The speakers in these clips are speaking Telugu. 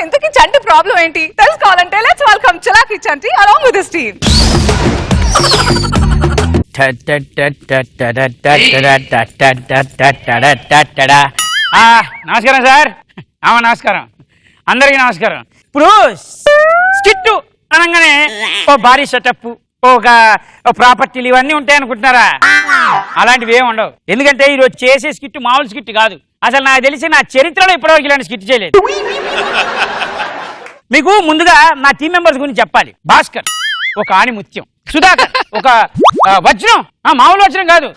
ఇంతకీ చంటి ప్రాబ్లం ఏంటి తెలుసుకోవాలంటే let's welcome Chalaki Chanti along with his team. నమస్కారం సార్. నమస్కారం, అందరికీ నమస్కారం. ఇప్పుడు స్కిట్ అనగానే ఓ భారీ సెటప్, ఒక ప్రాపర్టీలు ఇవన్నీ ఉంటాయి అనుకుంటున్నారా? అలాంటివి ఏమి ఉండవు. ఎందుకంటే ఈరోజు చేసే స్కిట్ మామూలు స్కిట్ కాదు. అసలు నాకు తెలిసి నా చరిత్రలో ఇప్పటివరకు ఇలాంటి స్కిట్ చేయలేదు. మీకు ముందుగా నా టీం మెంబర్స్ గురించి చెప్పాలి. భాస్కర్ ఒక ఆణిముత్యం, సుధాకర్ ఒక వజ్రం, మామూలు వజ్రం కాదు,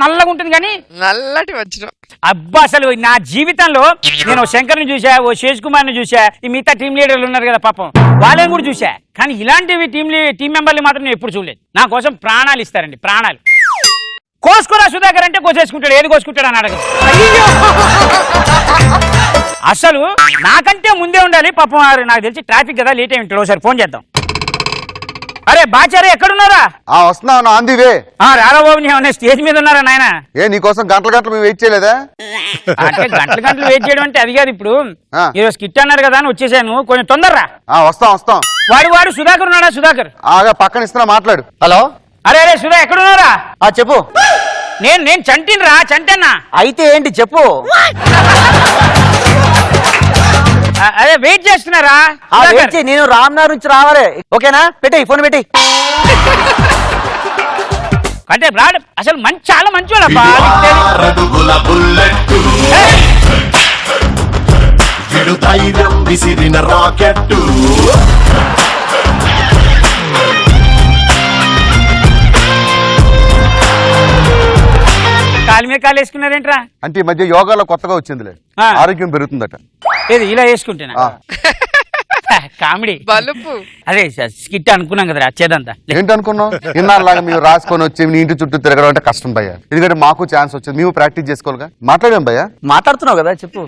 నల్లగా ఉంటుంది కానీ నల్లటి వజ్రం. అబ్బా అసలు నా జీవితంలో నేను శంకర్ని చూసా, ఓ శేష్ కుమార్ని చూసా, ఈ మిగతా టీం లీడర్లు ఉన్నారు కదా పాపం, వాళ్ళని కూడా చూసా. కానీ ఇలాంటివి టీం మెంబర్లు మాత్రం నేను ఎప్పుడు చూడలేదు. నా కోసం ప్రాణాలు ఇస్తారండి, ప్రాణాలు. కోసుకోరా సుధాకర్ అంటే కోసేసుకుంటాడు, ఏది కోసుకుంటాడు అని అడగదు. అసలు నాకంటే ముందే ఉండాలి పాపం. నాకు తెలిసి ట్రాఫిక్ కదా, లేట్ అయి ఉంటాడు. ఒకసారి ఫోన్ చేద్దాం. అరే బాచారే ఎక్కడున్నారా? వస్తున్నా ఆన్ ది వే. రారా బాబు, నేను స్టేజ్ మీద ఉన్నారా నాయన? ఏ నీకోసం గంటలు మేము వెయిట్ చేయలేదా? అంటే గంటలు వెయిట్ చేయడం అంటే అది కాదు. ఇప్పుడు ఈరోజు స్కిట్ అన్నారు కదా అని వచ్చేసాను, కొంచెం తొందరరా. వస్తాం. వాడు సుధాకర్ ఉన్నాడా? సుధాకర్ పక్కన ఇస్తున్నా, మాట్లాడు. హలో, అరే సుధా ఎక్కడున్నారా? చెప్పు. నేను చంటిని రా, చంటన్నా. అయితే ఏంటి చెప్పు. అదే వెయిట్ చేస్తున్నారా? నేను రామ్నగర్ నుంచి రావాలి, ఓకేనా? పెట్టేయి, ఫోన్ పెట్టి. అంటే రాడు అసలు చాలా మంచివాడబ్బా. కాలు మీద కాలు వేసుకున్నారేంట్రా? అంటే ఈ మధ్య యోగాలో కొత్తగా వచ్చిందిలే, ఆరోగ్యం పెరుగుతుందట. ఏది ఇలా వేసుకుంటేనా? కామెడీ బలుపు. అదే స్కిట్ అనుకున్నాం కదా వచ్చేదంతా. ఏంటనుకున్నావు? ఇన్నాళ్ళలాగా మేము రాసుకొని వచ్చి నీ ఇంటి చుట్టూ తిరగడం అంటే కష్టం భయ్యా. ఎందుకంటే మాకు ఛాన్స్ వచ్చింది, మేము ప్రాక్టీస్ చేసుకోవాలిగా. మాట్లాడాం భయ్యా. మాట్లాడుతున్నావు కదా, చెప్పు.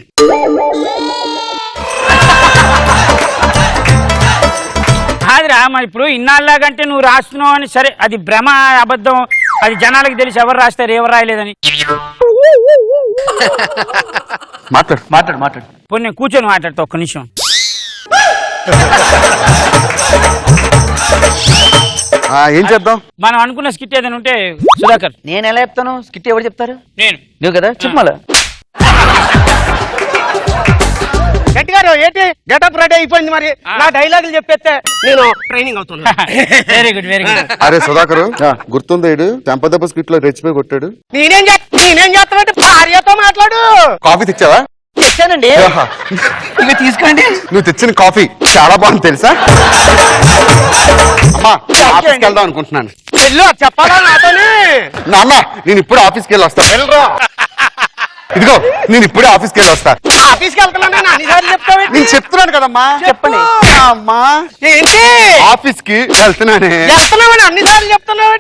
కాదురా, మరి ఇప్పుడు ఇన్నాళ్ళకంటే నువ్వు రాస్తున్నావు అని, సరే అది భ్రమ, అబద్ధం, అది జనాలకు తెలిసి ఎవరు రాస్తారు ఎవరు రాయలేదని. మాట్లాడు. పోనీ నేను కూర్చొని మాట్లాడతా ఒక్క నిమిషం. ఏం చేద్దాం? మనం అనుకున్న స్కిట్ ఏదైనా ఉంటే సుధాకర్. నేను ఎలా చెప్తాను స్కిట్? ఎవరు చెప్తారు? నువ్వు కదా, చెప్పు. మళ్ళా గట్టి గారు ఏంటి గెటప్ రెడీ అయిపోయింది, మరి నా డైలాగులు చెప్పేస్తే నేను ట్రైనింగ్ అవుతున్నా. Very good. అరే సుధాకర్, గుర్తుందా ఇడు చెంపదెబ్బ స్కిట్ లో రెచ్చిపోయి కొట్టాడు. నేనేం చేస్తానంటే భార్యతో మాట్లాడు. కాఫీ తెచ్చావా? తెచ్చానండి, ఇవి తీసుకోండి. నువ్వు తెచ్చిన కాఫీ చాలా బాగుంది తెలుసా? అమ్మా, ఆఫీస్కి వెళ్దాం అనుకుంటున్నాను. చెప్పాలా నాతోనే? నాన్న, నేను ఇప్పుడు ఆఫీస్కి వెళ్ళి వస్తా. ఇదిగో, నేను ఇప్పుడే ఆఫీస్కి వెళ్ళి వస్తా. ఆఫీస్కి వెళ్తున్నాను అన్నిసార్లు చెప్తావు. నేను చెప్తున్నాను కదమ్మా. చెప్పండి. అమ్మా ఏంటి ఆఫీస్కి వెళ్తున్నానే. చెప్తున్నావని అన్నిసార్లు చెప్తున్నావు.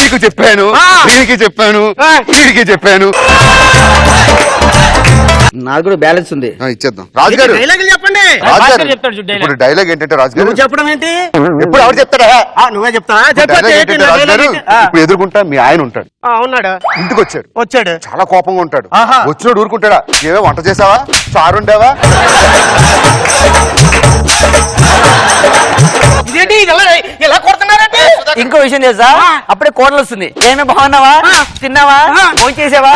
నీకు చెప్పాను, దీనికి చెప్పాను, దీనికి చెప్పాను. నాకు కూడా బ్యాలెన్స్ ఉంది, ఇచ్చేద్దాం. రాజుగారు డైలాగులు చెప్పండి. ఇప్పుడు డైలాగ్ ఏంటంటే రాజుగారు చెప్పడం ఏంటి? ఎప్పుడు ఎవరు చెప్తాడా? నువ్వే చెప్తావా? రాజుగారు ఇప్పుడు ఎదుర్కొంటా మీ ఆయన ఉంటాడు. ఉన్నాడు, ఇంటికి వచ్చాడు. చాలా కోపంగా ఉంటాడు. వచ్చినోడు ఊరుకుంటాడా? ఏవో వంట చేసావా, చారు ఉండేవా? ఇదేంటి ఇలా కొడుతున్నారంటే? ఇంకో విషయం తెలుసా? అప్పుడే కోడలు వస్తుంది. ఏమే బాగున్నావా, తిన్నావా, ఫోన్ చేసావా?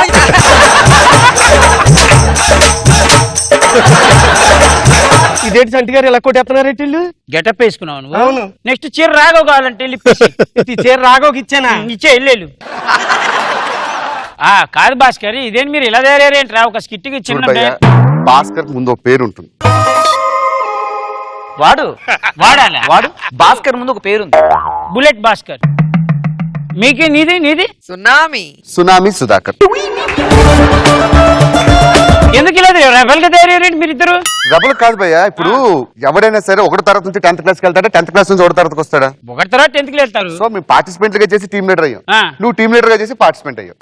ఇదేంటి సంటి గారు ఇలా కొట్టేస్తున్నారేంటి? గెటప్ వేసుకున్నావు నువ్వు? అవును. నెక్స్ట్ చీర రాఘవ్ కావాలంటే చీర రాఘవ్కి ఇచ్చానా? ఇచ్చే వెళ్ళు. కాదు భాస్కర్, ఇదేం మీరు ఇలా తయారేంట్రా? ఒక స్కిట్ కి చిన్న భాస్కర్ ముందు ఒక పేరు ఉంటుంది. వాడు భాస్కర్ ముందు ఒక పేరుంది, బుల్లెట్ భాస్కర్. మీకే నీది సునామీ సుధాకర్. ఎందుకు ఇలా రెబల్ గా తయారేంటి మీరిద్దరు? రెబల్ కాదు భయ్యా. ఇప్పుడు ఎవడైనా సరే 1వ తరగతి నుంచి 10th క్లాస్కి వెళ్తాడా, 10th క్లాస్ నుంచి 1వ తరగతికి వస్తాడా? 1వ తరగతి 10th కి వెళ్తారు. సో మేము పార్టిసిపెంట్ గా చేసి టీమ్ లీడర్ అయ్యాం, నువ్వు టీమ్ లీడర్ గా చేసి పార్టిసిపెంట్ అయ్యావు.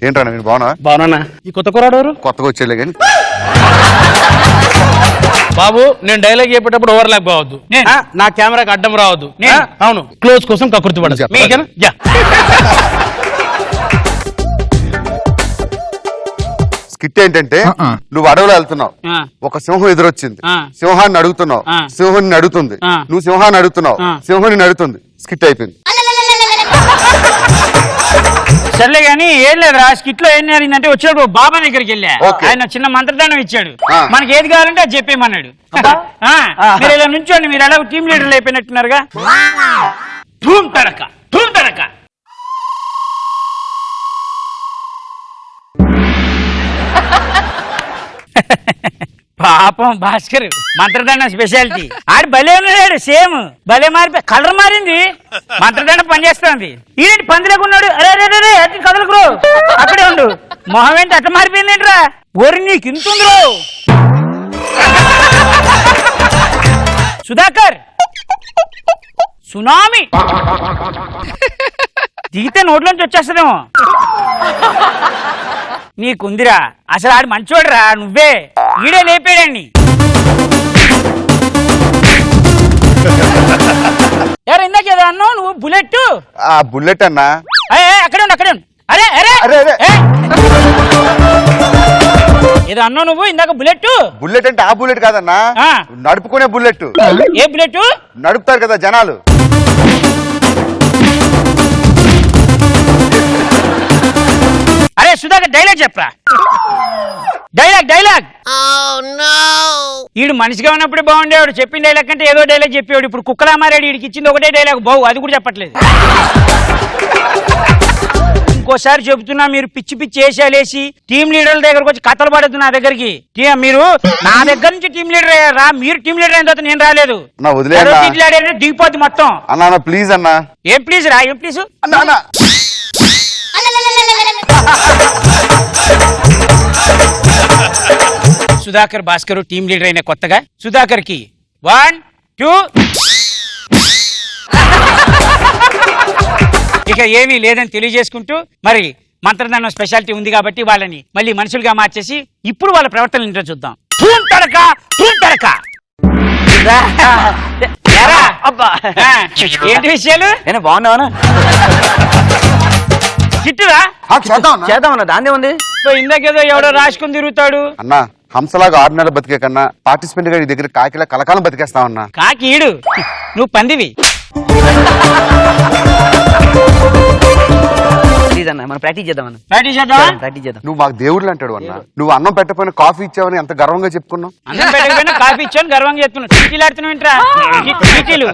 ఏంటన్నా మీరు బాగున్నా? ఈ కొత్త కుర్రాడు కొత్తగా వచ్చేలే కానీ. బాబు, నేను డైలాగ్ చెప్పేటప్పుడు ఓవర్లాక్ బావద్దు, నా కెమెరాకి అడ్డం రావద్దు. అవును, క్లోజ్ కోసం కకృతి పడదు. స్కిట్ ఏంటంటే నువ్వు అడవిలో వెళ్తున్నావు, ఆ. ఒక సింహం ఎదురొచ్చింది, ఆ. సింహాన్ని అడుగుతున్నావు, ఆ. సింహాన్ని అడుగుతుంది, ఆ. నువ్వు సింహాన్ని అడుగుతున్నావు, ఆ. సింహాన్ని అడుగుతుంది, స్కిట్ అయిపోయింది. సర్లే గాని ఏం లేదురా, స్కిట్ లో ఏం జరిగిందంటే వచ్చాడు బాబా దగ్గరికి వెళ్ళా, ఓకే. ఆయన చిన్న మంత్రదండం ఇచ్చాడు, ఆ. మనకి ఏది కావాలంటే అది చెప్పేమన్నాడు. ఆ, మీరు ఇలా నుంచోండి, మీరు ఎలా టీం లీడర్లు అయిపోయినట్టున్నారుగా. ధూమ్ తడక ధూమ్ తడక. పాపం భాస్కర్ మంత్రదండం స్పెషాలిటీ ఆడు భలే ఉన్నాడు, సేమ్ భలే మారిపోయి కలర్ మారింది, మంత్రదండం పనిచేస్తుంది. ఈయన పందిలేకున్నాడు, అరే అరే అరే అటు కదలకురు, అక్కడే ఉండు, మొహం ఏంటి అట్ట మారిపోయింది ఏంట్రా, గోరి నీకు ఇంతుందిరో. సుధాకర్ సునామీ దిగితే నోట్లోంచి వచ్చేస్తుందేమో. నీకుందిరా, అసలు ఆడు మంచోడురా, నువ్వే ఈడే లేపాడండి. ఎవరు ఇందాక ఏదో అన్నావు నువ్వు, బుల్లెట్. ఆ బుల్లెట్ అన్నా, అక్కడే ఉండు అక్కడే ఉండు. అరే అరే అరే, అరే. ఏ! ఏదో అన్నావు నువ్వు ఇందాక, బుల్లెట్. బుల్లెట్ అంటే ఆ బుల్లెట్ కాదన్నా, ఆ. నడుపుకునే బుల్లెట్. ఏ బుల్లెట్? నడుపుతారు కదా జనాలు. అరే సుధాకర్ డైలాగ్ చెప్పరా, డైలాగ్ డైలాగ్. ఈడు మనిషిగా ఉన్నప్పుడే బాగుండేవాడు, చెప్పిన డైలాగ్ కంటే ఏదో డైలాగ్ చెప్పేవాడు. ఇప్పుడు కుక్కలా మారాడు, ఈడికి ఇచ్చింది ఒకటే డైలాగ్, బావు అది కూడా చెప్పట్లేదు. ఇంకోసారి చెబుతున్నా, మీరు పిచ్చి పిచ్చి వేసేసి టీం లీడర్ల దగ్గరకు వచ్చి కథలు పడద్దు నా దగ్గరికి. మీరు నా దగ్గర నుంచి టీం లీడర్ అయ్యారా, మీరు టీం లీడర్ అయిన తర్వాత నేను రాలేదు. నా వదిలేయన్నా. టీం లీడర్ దిగిపోద్ది మొత్తం. అన్నా ప్లీజ్ అన్నా. ఏం ప్లీజ్ రా, ఏం ప్లీజ్. అన్నా అన్నా. సుధాకర్ భాస్కర్ టీం లీడర్ అయిన కొత్తగా సుధాకర్ కి 1 2. ఇక ఏమీ లేదని తెలియజేసుకుంటూ, మరి మంత్రదండం స్పెషాలిటీ ఉంది కాబట్టి వాళ్ళని మళ్ళీ మనుషులుగా మార్చేసి ఇప్పుడు వాళ్ళ ప్రవర్తన ఏంటో చూద్దాం. ధూమ్ తడక ధూమ్ తడక. ఏరా? అబ్బా ఆ, ఏంటి విషయాలు? నేను బాగున్నావా? చిట్టురా చేద్దాం అన్నా. చేద్దామన్నా, దాందే ఉంది. ఇందాకేదో ఎవడో రాసుకుని తిరుగుతాడు. అన్నా హంసలాగా 6 నెలలు బతికే కన్నా పార్టిసిపెంట్ గా నీ దగ్గర కాకిలా కలకాలం బతికేస్తామన్నా. కాకి ఈడు, నువ్వు పందివి. ప్లీజ్ అన్న, మనం ప్రాక్టీస్ చేద్దామన్నా. ప్రాక్టీస్ చేద్దామా? ప్రాక్టీస్ చేద్దాం. నువ్వు మాకు దేవుళ్ళు అంటాడు అన్నా. నువ్వు అన్నం పెట్టకపోయినా కాఫీ ఇచ్చావని ఎంత గర్వంగా చెప్పుకున్నావు. అన్నం పెట్టకపోయినా కాఫీ ఇచ్చాను గర్వంగా చెప్తున్నావు. చీటీలు ఆడుతున్నావు ఏంట్రా, చీటీలు.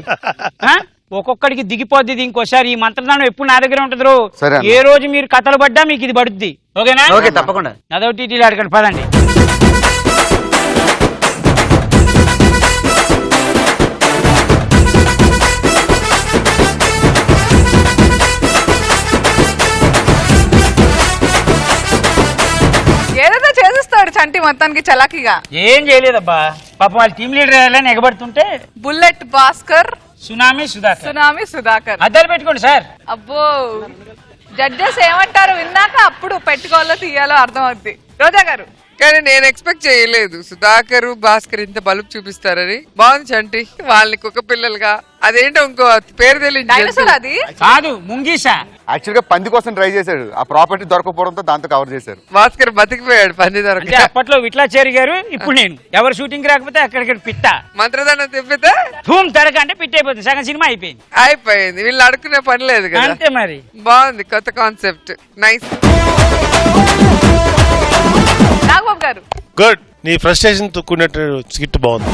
ఆ? ఒక్కొక్కడికి దిగిపోద్ది ఇది. ఇంకోసారి ఈ మంత్రదానం ఎప్పుడు నా దగ్గర ఉంటది. సరే అన్న. ఏ రోజు మీరు కథలు పడ్డా మీకు ఇది పడుద్ది. ఓకేనా? ఓకే, తప్పకుండా. అదో టీటీలు ఆడకండి, పదండి. ఏదైతే చేసిస్తాడు చంటి మొత్తానికి చలాకీగా. ఏం చేయలేదబ్బా, పాపం వాళ్ళ టీం లీడర్ అయ్యాలని ఎగబడుతుంటే bullet Bhaskar, tsunami Sudhakar. Tsunami Sudhakar. అద్దాలు పెట్టుకోండి సార్. అబ్బో, జడ్జెస్ ఏమంటారు విన్నాక అప్పుడు పెట్టుకోవాలో తీయాలో అర్థం అవుద్ది. రోజా గారు. కానీ నేను ఎక్స్పెక్ట్ చేయలేదు సుధాకర్ భాస్కర్ ఇంత బలుపు చూపిస్తారని. బాగుంది చంటి, వాళ్ళని కుక్క పిల్లలుగా, అదేంటో ఇంకో పేరు డైనోసార్ తెలియదు. అది కాదు, ముంగీసా. యాక్చువల్ గా పంది కోసం ట్రై చేశాడు, ఆ ప్రాపర్టీ దొరకపోవడంతో దాంతో కవర్ చేశారు. భాస్కర్ బతికిపోయాడు పంది అంటే దొరక. అప్పట్లో విట్లాచారి గారు, ఇప్పుడు నేను. ఎవరు షూటింగ్ రాకపోతే అక్కడికి పిట్ట. మంత్రదండం తిప్పితే ధూమ్ తడక అంటే పిట్ట అయిపోతుంది, సగం సినిమా అయిపోయింది. అయిపోయింది. వీళ్ళు అడుక్కునే పని లేదు కదా. అంతే మరి. బాగుంది, కొత్త కాన్సెప్ట్, నైస్. నాగబాబు గారు. గుడ్. నీ ఫ్రస్ట్రేషన్ కూడినట్టు స్కిట్ బాగుంది.